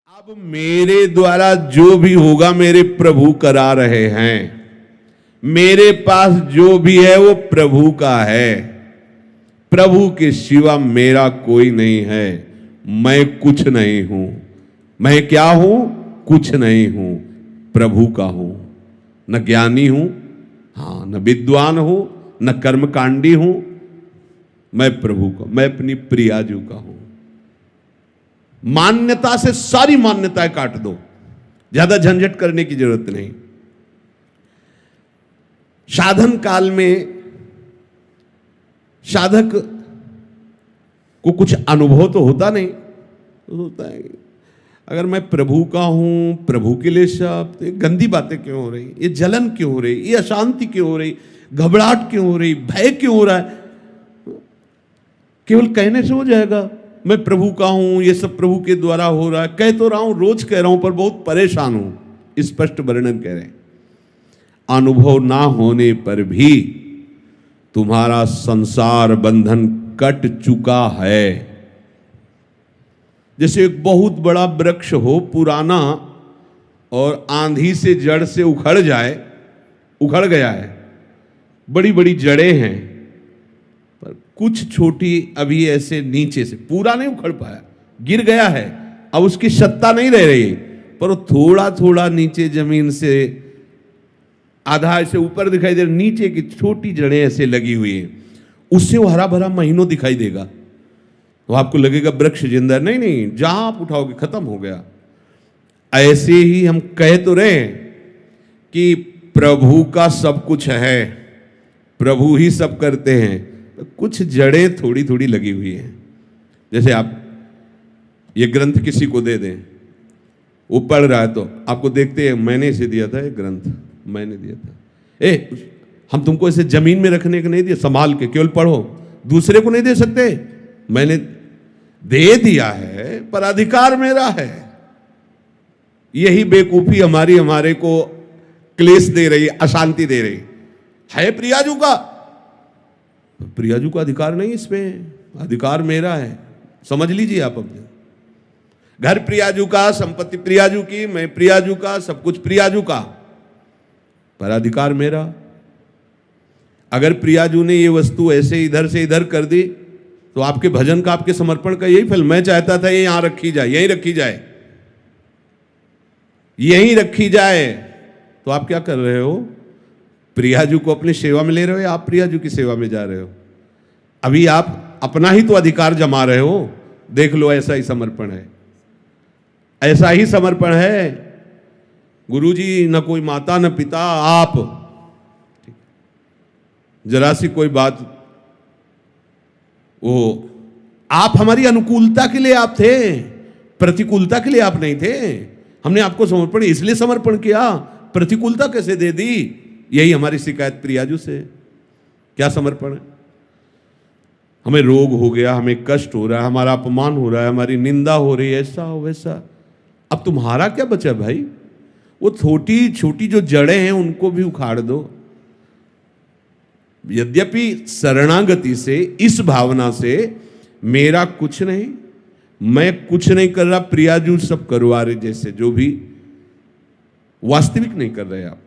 अब मेरे द्वारा जो भी होगा मेरे प्रभु करा रहे हैं। मेरे पास जो भी है वो प्रभु का है। प्रभु के सिवा मेरा कोई नहीं है। मैं कुछ नहीं हूं। मैं क्या हूं? कुछ नहीं हूं, प्रभु का हूं। न ज्ञानी हूं, हाँ, न विद्वान हूं, न कर्मकांडी हूं। मैं प्रभु का, मैं अपनी प्रियाजू का हूं। मान्यता से सारी मान्यताएं काट दो, ज्यादा झंझट करने की जरूरत नहीं। साधन काल में साधक को कुछ अनुभव तो होता नहीं, तो होता है अगर मैं प्रभु का हूं, प्रभु के लिए सब, तो ये गंदी बातें क्यों हो रही, ये जलन क्यों हो रही, ये अशांति क्यों हो रही, घबराहट क्यों हो रही, भय क्यों हो रहा है? केवल कहने से हो जाएगा मैं प्रभु का हूं, ये सब प्रभु के द्वारा हो रहा है? कह तो रहा हूं, रोज कह रहा हूं, पर बहुत परेशान हूं। स्पष्ट वर्णन कह रहे हैं। अनुभव ना होने पर भी तुम्हारा संसार बंधन कट चुका है। जैसे एक बहुत बड़ा वृक्ष हो, पुराना, और आंधी से जड़ से उखड़ जाए, उखड़ गया है, बड़ी बड़ी जड़ें हैं, पर कुछ छोटी अभी ऐसे नीचे से, पूरा नहीं उखड़ पाया, गिर गया है, अब उसकी सत्ता नहीं रह रही, पर वो थोड़ा थोड़ा नीचे जमीन से आधा ऐसे ऊपर दिखाई दे रहा, नीचे की छोटी जड़ें ऐसे लगी हुई है। उससे वो हरा भरा महीनों दिखाई देगा, तो आपको लगेगा वृक्ष जिंदा। नहीं नहीं, जहां आप उठाओगे खत्म हो गया। ऐसे ही हम कह तो रहे हैं कि प्रभु का सब कुछ है, प्रभु ही सब करते हैं, तो कुछ जड़ें थोड़ी थोड़ी लगी हुई हैं। जैसे आप ये ग्रंथ किसी को दे दें, वो पढ़ रहा है, तो आपको देखते हैं मैंने इसे दिया था, ये ग्रंथ मैंने दिया था। हम तुमको इसे जमीन में रखने को नहीं दिया, संभाल के केवल पढ़ो। दूसरे को नहीं दे सकते? मैंने दे दिया है, पर अधिकार मेरा है। यही बेवकूफी हमारे को क्लेश दे रही, अशांति दे रही है। प्रियाजू का, प्रियाजू का अधिकार नहीं, इसमें अधिकार मेरा है। समझ लीजिए आप अपने घर प्रियाजू का, संपत्ति प्रियाजू की, मैं प्रियाजू का, सब कुछ प्रियाजू का, पर अधिकार मेरा। अगर प्रियाजू ने ये वस्तु ऐसे इधर से इधर कर दी, तो आपके भजन का, आपके समर्पण का यही फल। मैं चाहता था ये यहां रखी जाए, यहीं रखी जाए, यहीं रखी जाए, तो आप क्या कर रहे हो? प्रियाजू को अपनी सेवा में ले रहे हो या आप प्रियाजू की सेवा में जा रहे हो? अभी आप अपना ही तो अधिकार जमा रहे हो। देख लो, ऐसा ही समर्पण है, ऐसा ही समर्पण है। गुरुजी न कोई माता न पिता, आप। जरा सी कोई बात, वो आप हमारी अनुकूलता के लिए आप थे, प्रतिकूलता के लिए आप नहीं थे। हमने आपको समर्पण इसलिए समर्पण किया, प्रतिकूलता कैसे दे दी? यही हमारी शिकायत प्रियाजू से। क्या समर्पण है? हमें रोग हो गया, हमें कष्ट हो रहा है, हमारा अपमान हो रहा है, हमारी निंदा हो रही है, ऐसा हो वैसा। अब तुम्हारा क्या बचा भाई? वो छोटी छोटी जो जड़ें हैं उनको भी उखाड़ दो। यद्यपि शरणागति से, इस भावना से, मेरा कुछ नहीं, मैं कुछ नहीं कर रहा, प्रियाजू सब करवा रहे, जैसे जो भी वास्तविक नहीं कर रहे आप।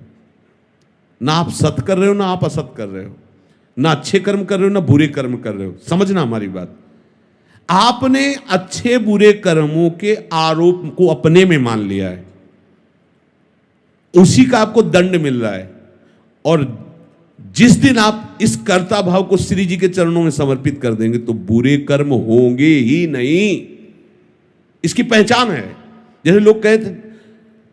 ना आप सत कर रहे हो, ना आप असत कर रहे हो, ना अच्छे कर्म कर रहे हो, ना बुरे कर्म कर रहे हो। समझना हमारी बात। आपने अच्छे बुरे कर्मों के आरोप को अपने में मान लिया है, उसी का आपको दंड मिल रहा है। और जिस दिन आप इस कर्ता भाव को श्री जी के चरणों में समर्पित कर देंगे, तो बुरे कर्म होंगे ही नहीं। इसकी पहचान है। जैसे लोग कहते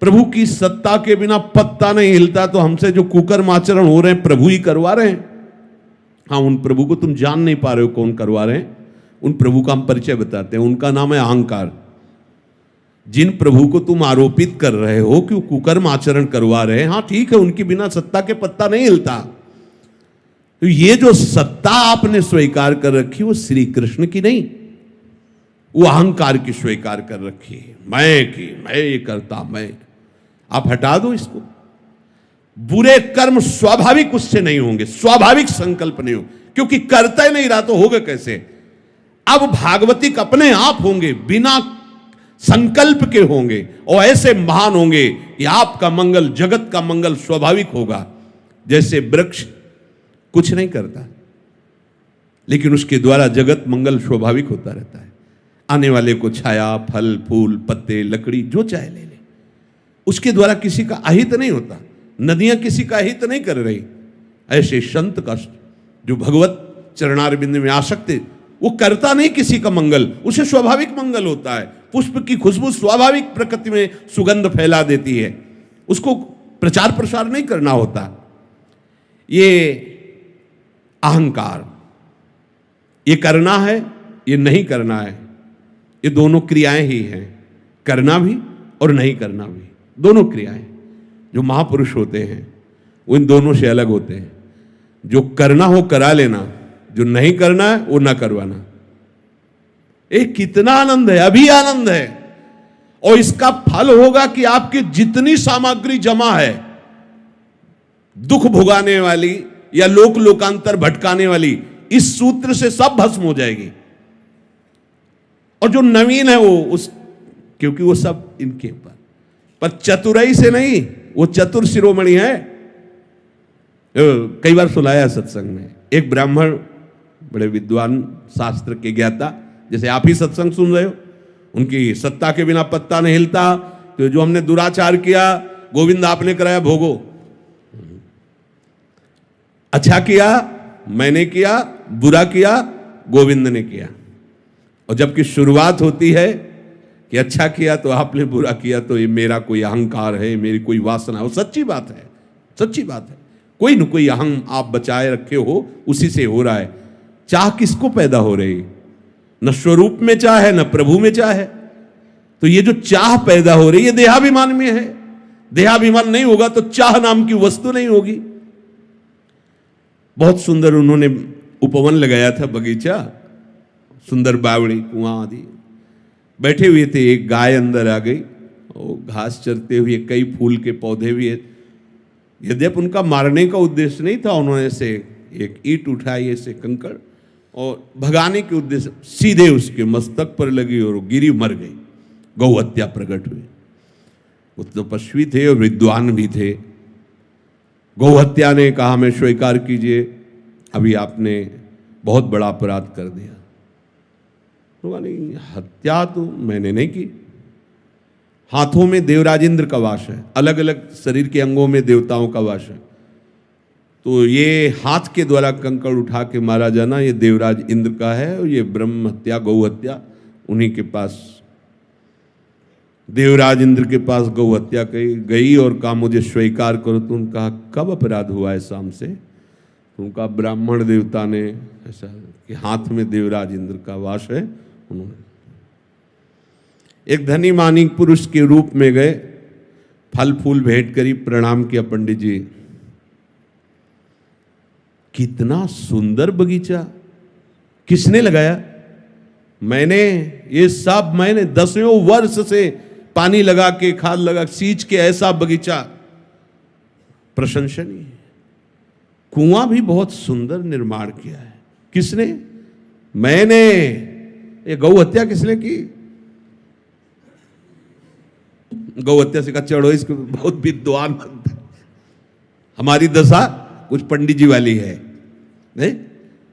प्रभु की सत्ता के बिना पत्ता नहीं हिलता, तो हमसे जो कुकर्म आचरण हो रहे हैं प्रभु ही करवा रहे हैं। हाँ, उन प्रभु को तुम जान नहीं पा रहे हो कौन करवा रहे हैं। उन प्रभु का हम परिचय बताते हैं, उनका नाम है अहंकार। जिन प्रभु को तुम आरोपित कर रहे हो कि वो कुकर्म आचरण करवा रहे हैं, हाँ ठीक है, उनकी बिना सत्ता के पत्ता नहीं हिलता। तो ये जो सत्ता आपने स्वीकार कर रखी, वो श्री कृष्ण की नहीं, वो अहंकार की स्वीकार कर रखी है। मैं ये करता, मैं। आप हटा दो इसको। बुरे कर्म स्वाभाविक उससे नहीं होंगे, स्वाभाविक संकल्प नहीं हो, क्योंकि करता ही नहीं रहा तो होगा कैसे? अब भागवतिक अपने आप होंगे, बिना संकल्प के होंगे और ऐसे महान होंगे कि आपका मंगल, जगत का मंगल स्वाभाविक होगा। जैसे वृक्ष कुछ नहीं करता, लेकिन उसके द्वारा जगत मंगल स्वाभाविक होता रहता है। आने वाले को छाया, फल, फूल, पत्ते, लकड़ी जो चाहे ले ले, उसके द्वारा किसी का अहित नहीं होता। नदियां किसी का अहित नहीं कर रही। ऐसे संत का जो भगवत चरणारविंद में आसक्त, वो करता नहीं किसी का मंगल, उसे स्वाभाविक मंगल होता है। पुष्प की खुशबू स्वाभाविक प्रकृति में सुगंध फैला देती है, उसको प्रचार प्रसार नहीं करना होता। ये अहंकार, ये करना है, ये नहीं करना है, ये दोनों क्रियाएं ही हैं। करना भी और नहीं करना भी, दोनों क्रियाएं। जो महापुरुष होते हैं वो इन दोनों से अलग होते हैं। जो करना हो करा लेना, जो नहीं करना है वो ना करवाना। एक कितना आनंद है, अभी आनंद है। और इसका फल होगा कि आपकी जितनी सामग्री जमा है दुख भुगाने वाली या लोक लोकांतर भटकाने वाली, इस सूत्र से सब भस्म हो जाएगी। और जो नवीन है वो क्योंकि वो सब इनके ऊपर, पर चतुराई से नहीं, वो चतुर शिरोमणि है। कई बार सुनाया सत्संग में, एक ब्राह्मण बड़े विद्वान, शास्त्र के ज्ञाता, जैसे आप ही सत्संग सुन रहे हो, उनकी सत्ता के बिना पत्ता नहीं हिलता। तो जो हमने दुराचार किया, गोविंद आपने कराया भोगो। अच्छा किया मैंने किया, बुरा किया गोविंद ने किया। और जबकि शुरुआत होती है कि अच्छा किया तो आपने, बुरा किया तो ये मेरा कोई अहंकार है, मेरी कोई वासना है। वो सच्ची बात है, सच्ची बात है। कोई न कोई अहम आप बचाए रखे हो, उसी से हो रहा है। चाह किसको पैदा हो रही? न स्वरूप में चाह है, न प्रभु में चाह है। तो ये जो चाह पैदा हो रही है देहाभिमान में है। देहाभिमान नहीं होगा तो चाह नाम की वस्तु नहीं होगी। बहुत सुंदर उन्होंने उपवन लगाया था, बगीचा, सुंदर बावड़ी, कुआं आदि। बैठे हुए थे, एक गाय अंदर आ गई और घास चरते हुए, कई फूल के पौधे भी। यद्यपि उनका मारने का उद्देश्य नहीं था, उन्होंने से एक ईंट उठाई, ऐसे कंकड़, और भगाने के उद्देश्य सीधे उसके मस्तक पर लगी और गिरी, मर गई। गौ हत्या प्रकट हुई। वो तपस्वी थे और विद्वान भी थे। गौ हत्या ने कहा मैं स्वीकार कीजिए, अभी आपने बहुत बड़ा अपराध कर दिया। तो नहीं, हत्या तो मैंने नहीं की। हाथों में देवराज इंद्र का वास है, अलग अलग शरीर के अंगों में देवताओं का वास है। तो ये हाथ के द्वारा कंकड़ उठा के मारा जाना, ये देवराज इंद्र का है। और ये ब्रह्म हत्या, गौ हत्या उन्हीं के पास, देवराज इंद्र के पास गौ हत्या गई और कहा मुझे स्वीकार करो। तो उनका कब अपराध हुआ है शाम से? उनका ब्राह्मण देवता ने ऐसा कि हाथ में देवराज इंद्र का वास है। उन्होंने एक धनी मानी पुरुष के रूप में गए, फल फूल भेंट करी, प्रणाम किया, पंडित जी कितना सुंदर बगीचा, किसने लगाया? मैंने, ये सब मैंने 10वें वर्ष से पानी लगा के, खाद लगा, सींच के ऐसा बगीचा प्रशंसनीय। कुआं भी बहुत सुंदर निर्माण किया है। किसने? मैंने। ये गौ हत्या किसने की? गौ हत्या से चढ़ो, इसको बहुत विद्वान बनता है। हमारी दशा कुछ पंडित जी वाली है। नहीं,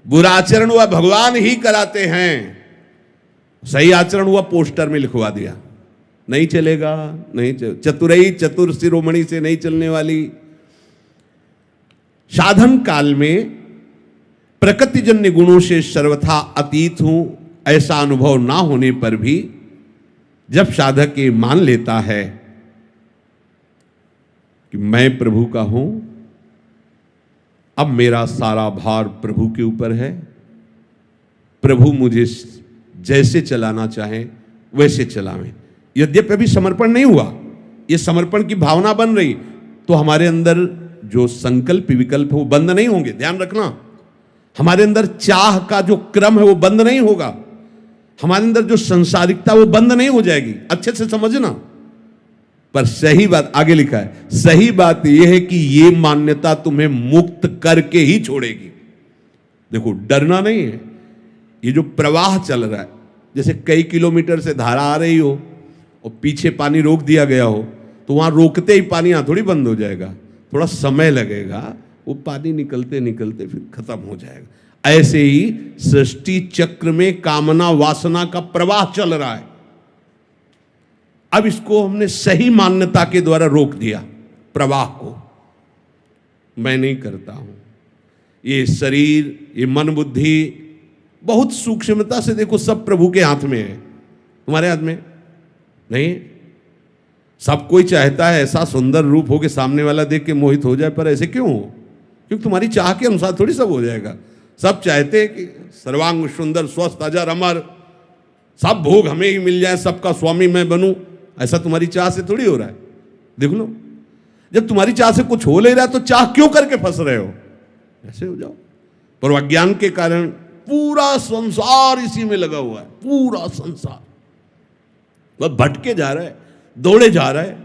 बुरा आचरण हुआ भगवान ही कराते हैं, सही आचरण हुआ पोस्टर में लिखवा दिया, नहीं चलेगा, नहीं चतुरई, चतुर शिरोमणि से नहीं चलने वाली। साधन काल में प्रकृतिजन्य गुणों से सर्वथा अतीत हूं, ऐसा अनुभव ना होने पर भी जब साधक ये मान लेता है कि मैं प्रभु का हूं, अब मेरा सारा भार प्रभु के ऊपर है, प्रभु मुझे जैसे चलाना चाहे वैसे चलावें। यद्यपि अभी समर्पण नहीं हुआ, ये समर्पण की भावना बन रही, तो हमारे अंदर जो संकल्प विकल्प है वो बंद नहीं होंगे। ध्यान रखना, हमारे अंदर चाह का जो क्रम है वो बंद नहीं होगा, हमारे अंदर जो संसारिकता वो बंद नहीं हो जाएगी। अच्छे से समझना। पर सही बात आगे लिखा है, सही बात यह है कि ये मान्यता तुम्हें मुक्त करके ही छोड़ेगी। देखो, डरना नहीं है। ये जो प्रवाह चल रहा है, जैसे कई किलोमीटर से धारा आ रही हो और पीछे पानी रोक दिया गया हो तो वहां रोकते ही पानी यहां थोड़ी बंद हो जाएगा, थोड़ा समय लगेगा, वो पानी निकलते निकलते फिर खत्म हो जाएगा। ऐसे ही सृष्टि चक्र में कामना वासना का प्रवाह चल रहा है। अब इसको हमने सही मान्यता के द्वारा रोक दिया, प्रवाह को। मैं नहीं करता हूं, ये शरीर, ये मन बुद्धि बहुत सूक्ष्मता से देखो, सब प्रभु के हाथ में है, तुम्हारे हाथ में नहीं। सब कोई चाहता है ऐसा सुंदर रूप हो कि सामने वाला देख के मोहित हो जाए, पर ऐसे क्यों हो? क्योंकि तुम्हारी चाह के अनुसार थोड़ी सब हो जाएगा। सब चाहते हैं कि सर्वांग सुंदर, स्वस्थ, अजर, अमर, सब भोग हमें ही मिल जाए, सबका स्वामी मैं बनूं, ऐसा तुम्हारी चाह से थोड़ी हो रहा है। देख लो, जब तुम्हारी चाह से कुछ हो ले रहा है तो चाह क्यों करके फंस रहे हो? ऐसे हो जाओ। पर अज्ञान के कारण पूरा संसार इसी में लगा हुआ है, पूरा संसार वह भटके जा रहा है, दौड़े जा रहा है।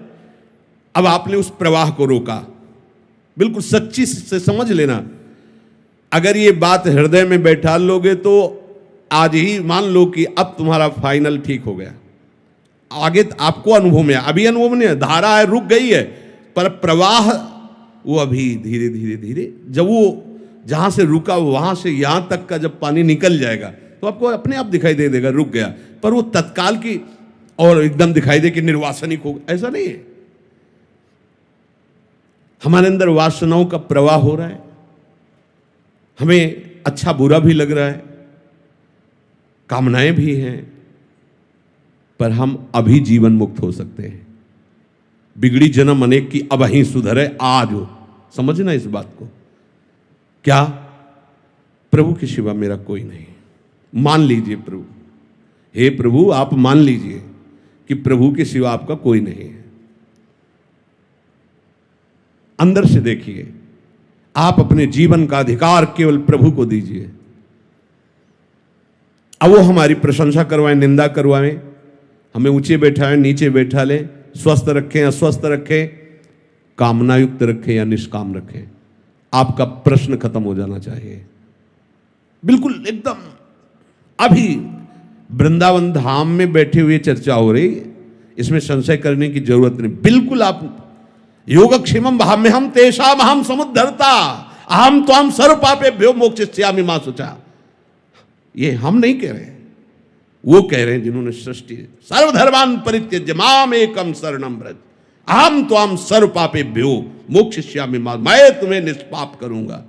अब आपने उस प्रवाह को रोका, बिल्कुल सच्ची से समझ लेना। अगर ये बात हृदय में बैठा लोगे तो आज ही मान लो कि अब तुम्हारा फाइनल ठीक हो गया। आगे आपको अनुभव में, अभी अनुभव नहीं है, धारा है रुक गई है, पर प्रवाह वो अभी धीरे धीरे धीरे, जब वो जहां से रुका वहां से यहां तक का जब पानी निकल जाएगा तो आपको अपने आप दिखाई दे देगा रुक गया। पर वो तत्काल की और एकदम दिखाई दे कि निर्वासनिक हो, ऐसा नहीं है। हमारे अंदर वासनाओं का प्रवाह हो रहा है, हमें अच्छा बुरा भी लग रहा है, कामनाएं भी हैं, पर हम अभी जीवन मुक्त हो सकते हैं। बिगड़ी जन्म अनेक की अब ही सुधरे आज हो, समझना इस बात को। क्या? प्रभु के सिवा मेरा कोई नहीं। मान लीजिए प्रभु, हे प्रभु आप मान लीजिए कि प्रभु के सिवा आपका कोई नहीं है। अंदर से देखिए, आप अपने जीवन का अधिकार केवल प्रभु को दीजिए। अब वो हमारी प्रशंसा करवाएं, निंदा करवाएं, हमें ऊंचे बैठाएं, नीचे बैठा लें, स्वस्थ रखें, अस्वस्थ रखें, कामनायुक्त रखें या निष्काम रखें, आपका प्रश्न खत्म हो जाना चाहिए। बिल्कुल एकदम अभी वृंदावन धाम में बैठे हुए चर्चा हो रही, इसमें संशय करने की जरूरत नहीं। बिल्कुल आप योगक्षेमम भाव में हम तेषाम हम समुद्धरता अहम त्वाम सर्व पापेभ्यो मोक्षयिष्यामि मा शुचा। ये हम नहीं कह रहे, वो कह रहे हैं जिन्होंने सृष्टि सर्वधर्मान् परित्यज्य माम एकम शरणं व्रज अहम त्वाम सर्व पापेभ्यो मोक्षयिष्यामि मा, मैं तुम्हें निष्पाप करूंगा,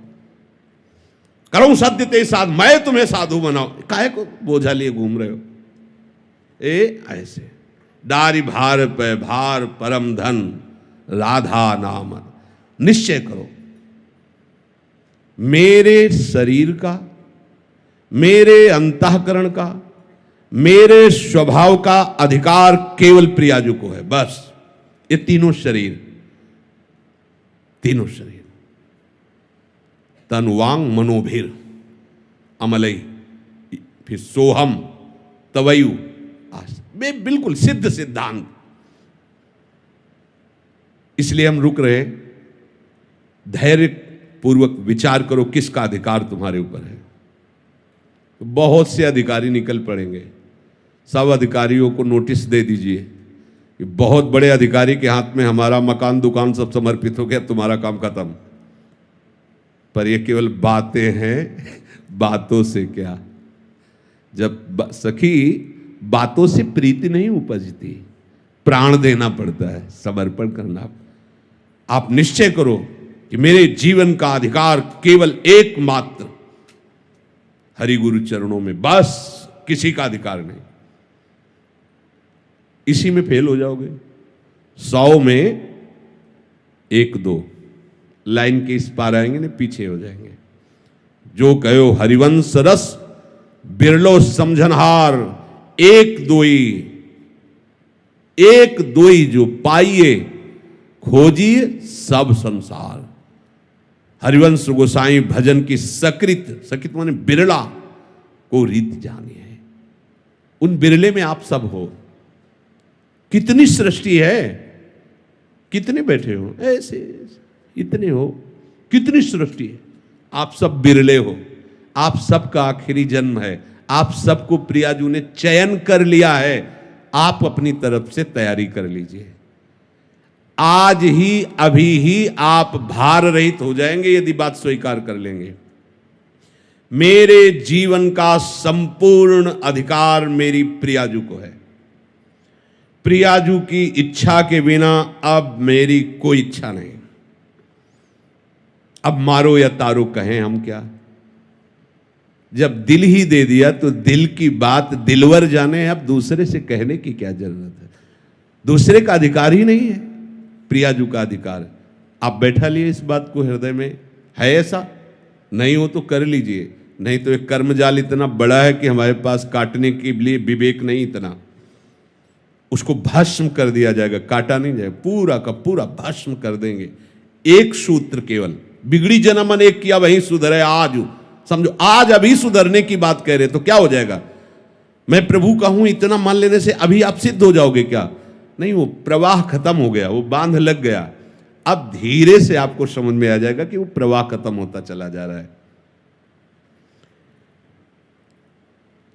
करूं सत्य ते साध, मैं तुम्हें साधु बनाऊं। काहे को बोझा लिए घूम रहे हो? ऐसे डारी भार पे भार परम धन राधा नाम। निश्चय करो, मेरे शरीर का, मेरे अंतःकरण का, मेरे स्वभाव का अधिकार केवल प्रियाजू को है। बस ये तीनों शरीर, तीनों शरीर तनुवांग मनोभीर अमलई, फिर सोहम तवयु आस, बिल्कुल सिद्ध सिद्धांत। इसलिए हम रुक रहे, धैर्य पूर्वक विचार करो किसका अधिकार तुम्हारे ऊपर है। बहुत से अधिकारी निकल पड़ेंगे, सब अधिकारियों को नोटिस दे दीजिए कि बहुत बड़े अधिकारी के हाथ में हमारा मकान दुकान सब समर्पित हो गया, तुम्हारा काम खत्म। पर ये केवल बातें हैं, बातों से क्या? जब सखी बातों से प्रीति नहीं उपजती, प्राण देना पड़ता है, समर्पण करना। आप निश्चय करो कि मेरे जीवन का अधिकार केवल एकमात्र हरि गुरु चरणों में, बस किसी का अधिकार नहीं। इसी में फेल हो जाओगे। 100 में 1-2 लाइन के इस पार आएंगे ना, पीछे हो जाएंगे। जो कहो हरिवंश रस बिरलो समझनहार, एक दोई जो पाइए खोजिए सब संसार। हरिवंश गोसाई भजन की सकृत माने बिरला को रीत जानी है। उन बिरले में आप सब हो। कितनी सृष्टि है, कितने बैठे हो ऐसे, इतने हो, कितनी सृष्टि है। आप सब बिरले हो, आप सबका आखिरी जन्म है, आप सबको प्रियाजू ने चयन कर लिया है। आप अपनी तरफ से तैयारी कर लीजिए। आज ही अभी ही आप भार रहित हो जाएंगे यदि बात स्वीकार कर लेंगे। मेरे जीवन का संपूर्ण अधिकार मेरी प्रियाजू को है। प्रियाजू की इच्छा के बिना अब मेरी कोई इच्छा नहीं। अब मारो या तारो कहें हम क्या। जब दिल ही दे दिया तो दिल की बात दिलवर जाने। अब दूसरे से कहने की क्या जरूरत है। दूसरे का अधिकार ही नहीं है, प्रियाजू का अधिकार। आप बैठा लिए इस बात को हृदय में। है ऐसा? नहीं हो तो कर लीजिए, नहीं तो एक कर्मजाल इतना बड़ा है कि हमारे पास काटने के लिए विवेक नहीं इतना। उसको भस्म कर दिया जाएगा, काटा नहीं जाएगा, पूरा का पूरा भस्म कर देंगे। एक सूत्र केवल, बिगड़ी जन्म अनेक किया वही सुधरे आज। समझो, आज अभी सुधरने की बात कह रहे तो क्या हो जाएगा। मैं प्रभु का हूं इतना मान लेने से अभी आप सिद्ध हो जाओगे क्या? नहीं, वो प्रवाह खत्म हो गया, वो बांध लग गया। अब धीरे से आपको समझ में आ जाएगा कि वो प्रवाह खत्म होता चला जा रहा है।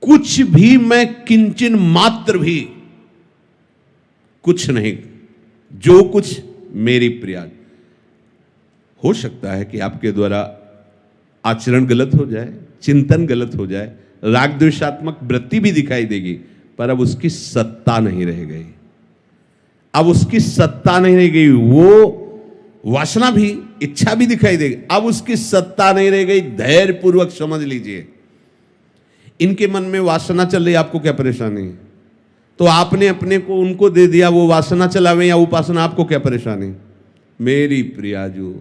कुछ भी मैं किंचन मात्र भी कुछ नहीं, जो कुछ मेरी प्रिया। हो सकता है कि आपके द्वारा आचरण गलत हो जाए, चिंतन गलत हो जाए, राग द्वेषात्मक वृत्ति भी दिखाई देगी, पर अब उसकी सत्ता नहीं रह गई। अब उसकी सत्ता नहीं रह गई। वो वासना भी, इच्छा भी दिखाई देगी, अब उसकी सत्ता नहीं रह गई। धैर्य पूर्वक समझ लीजिए। इनके मन में वासना चल रही, आपको क्या परेशानी है? तो आपने अपने को उनको दे दिया, वो वासना चलावे या उपासना, आपको क्या परेशानी? मेरी प्रियाजू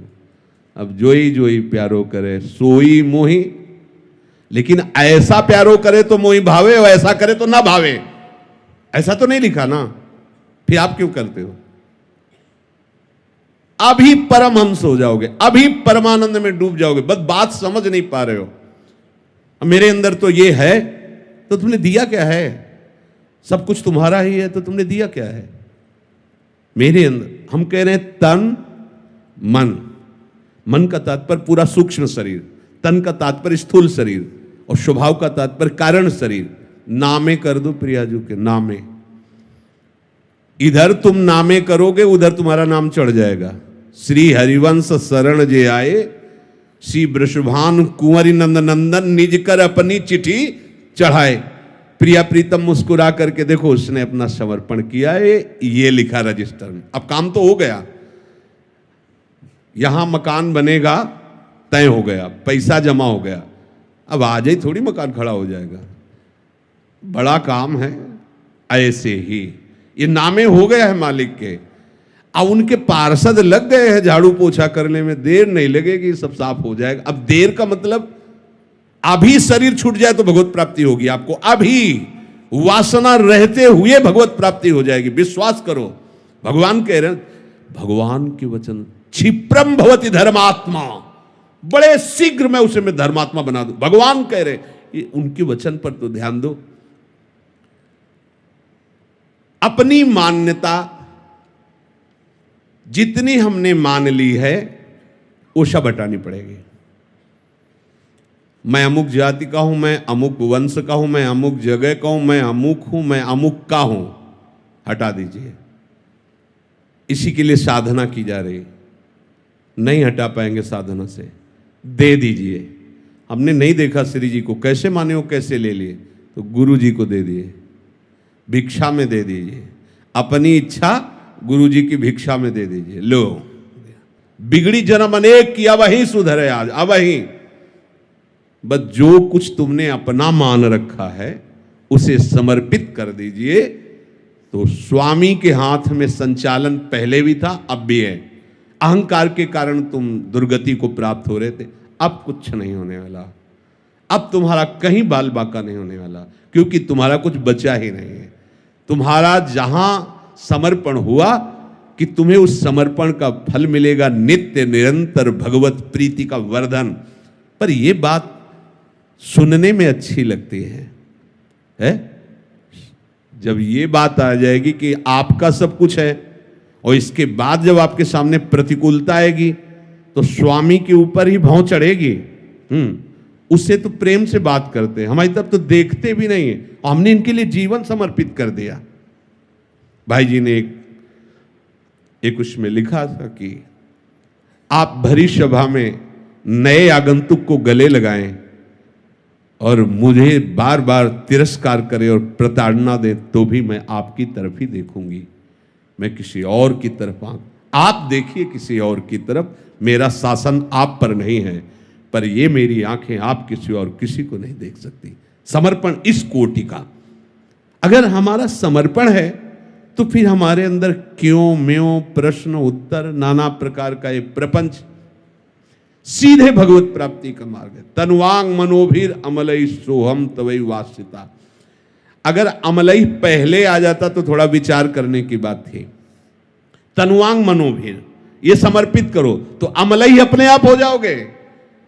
अब जोई जोई प्यारो करे सोई मोही। लेकिन ऐसा प्यारो करे तो मोही भावे, और ऐसा करे तो ना भावे। ऐसा तो नहीं लिखा ना, फिर आप क्यों करते हो? अभी परमहंस हो जाओगे, अभी परमानंद में डूब जाओगे। बस बात समझ नहीं पा रहे हो। मेरे अंदर तो ये है, तो तुमने दिया क्या है? सब कुछ तुम्हारा ही है, तो तुमने दिया क्या है? मेरे अंदर हम कह रहे हैं तन मन। मन का तात्पर्य पूरा सूक्ष्म शरीर, तन का तात्पर्य स्थूल शरीर, और स्वभाव का तात्पर्य कारण शरीर। नामे कर दो प्रियाजू के, नामे। इधर तुम नामे करोगे, उधर तुम्हारा नाम चढ़ जाएगा। श्री हरिवंश शरण जे आए, श्री वृषभानु कुंवरी नंद नंदन, निज कर अपनी चिट्ठी चढ़ाए। प्रिया प्रीतम मुस्कुरा करके देखो, उसने अपना समर्पण किया है, ये लिखा रजिस्टर में। अब काम तो हो गया, यहां मकान बनेगा, तय हो गया, पैसा जमा हो गया। अब आज ही थोड़ी मकान खड़ा हो जाएगा, बड़ा काम है। ऐसे ही ये नामे हो गया है मालिक के। अब उनके पार्षद लग गए हैं झाड़ू पोछा करने में, देर नहीं लगेगी, सब साफ हो जाएगा। अब देर का मतलब अभी शरीर छूट जाए तो भगवत प्राप्ति होगी आपको। अभी वासना रहते हुए भगवत प्राप्ति हो जाएगी, विश्वास करो। भगवान कह रहे हैं, भगवान के वचन, क्षिप्रम भवति धर्मात्मा, बड़े शीघ्र मैं उसे मैं धर्मात्मा बना दूं। भगवान कह रहे, ये उनके वचन पर तो ध्यान दो। अपनी मान्यता जितनी हमने मान ली है, वो सब हटानी पड़ेगी। मैं अमुक जाति का हूं, मैं अमुक वंश का हूं, मैं अमुक जगह का हूं, मैं अमुक हूं, मैं अमुक का हूं, हटा दीजिए। इसी के लिए साधना की जा रही। नहीं हटा पाएंगे साधना से, दे दीजिए। हमने नहीं देखा श्री जी को, कैसे माने हो, कैसे ले लिए, तो गुरु जी को दे दिए, भिक्षा में दे दीजिए। अपनी इच्छा गुरु जी की भिक्षा में दे दीजिए। लो, बिगड़ी जन्म अनेक किया वही सुधरे आज। अब वही बस जो कुछ तुमने अपना मान रखा है उसे समर्पित कर दीजिए। तो स्वामी के हाथ में संचालन पहले भी था, अब भी है। अहंकार के कारण तुम दुर्गति को प्राप्त हो रहे थे, अब कुछ नहीं होने वाला। अब तुम्हारा कहीं बाल बाका नहीं होने वाला, क्योंकि तुम्हारा कुछ बचा ही नहीं है। तुम्हारा जहां समर्पण हुआ कि तुम्हें उस समर्पण का फल मिलेगा, नित्य निरंतर भगवत प्रीति का वर्धन। पर यह बात सुनने में अच्छी लगती है? जब ये बात आ जाएगी कि आपका सब कुछ है, और इसके बाद जब आपके सामने प्रतिकूलता आएगी तो स्वामी के ऊपर ही भौं चढ़ेगी। उससे तो प्रेम से बात करते हैं, हमारी तरफ तो देखते भी नहीं है। हमने इनके लिए जीवन समर्पित कर दिया। भाई जी ने एक उसमें लिखा था कि आप भरी सभा में नए आगंतुक को गले लगाएं और मुझे बार बार तिरस्कार करें और प्रताड़ना दें तो भी मैं आपकी तरफ ही देखूंगी, मैं किसी और की तरफ आप देखिए किसी और की तरफ, मेरा शासन आप पर नहीं है, पर ये मेरी आंखें आप किसी और किसी को नहीं देख सकती। समर्पण इस कोटि का। अगर हमारा समर्पण है तो फिर हमारे अंदर क्यों म्यों प्रश्न उत्तर नाना प्रकार का ये प्रपंच सीधे भगवत प्राप्ति का मार्ग है। तनुवांग मनोभीर अमलई सोहम तवई वासिता। अगर अमलई पहले आ जाता तो थोड़ा विचार करने की बात थी। तनुवांग मनोभीर, ये समर्पित करो तो अमलई अपने आप हो जाओगे।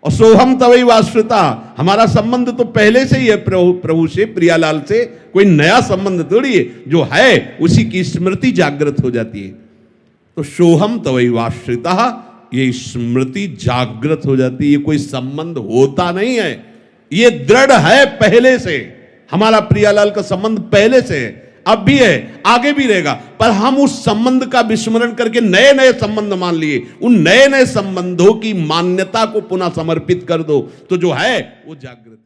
और सोहम तवई वासिता, हमारा संबंध तो पहले से ही है प्रभु से, प्रियालाल से, कोई नया संबंध थोड़ी है, जो है उसी की स्मृति जागृत हो जाती है। तो सोहम तवई वासिता, ये स्मृति जागृत हो जाती है। ये कोई संबंध होता नहीं है, ये दृढ़ है पहले से। हमारा प्रियालाल का संबंध पहले से है, अब भी है, आगे भी रहेगा। पर हम उस संबंध का विस्मरण करके नए नए संबंध मान लिए। उन नए नए संबंधों की मान्यता को पुनः समर्पित कर दो तो जो है वो जागृत।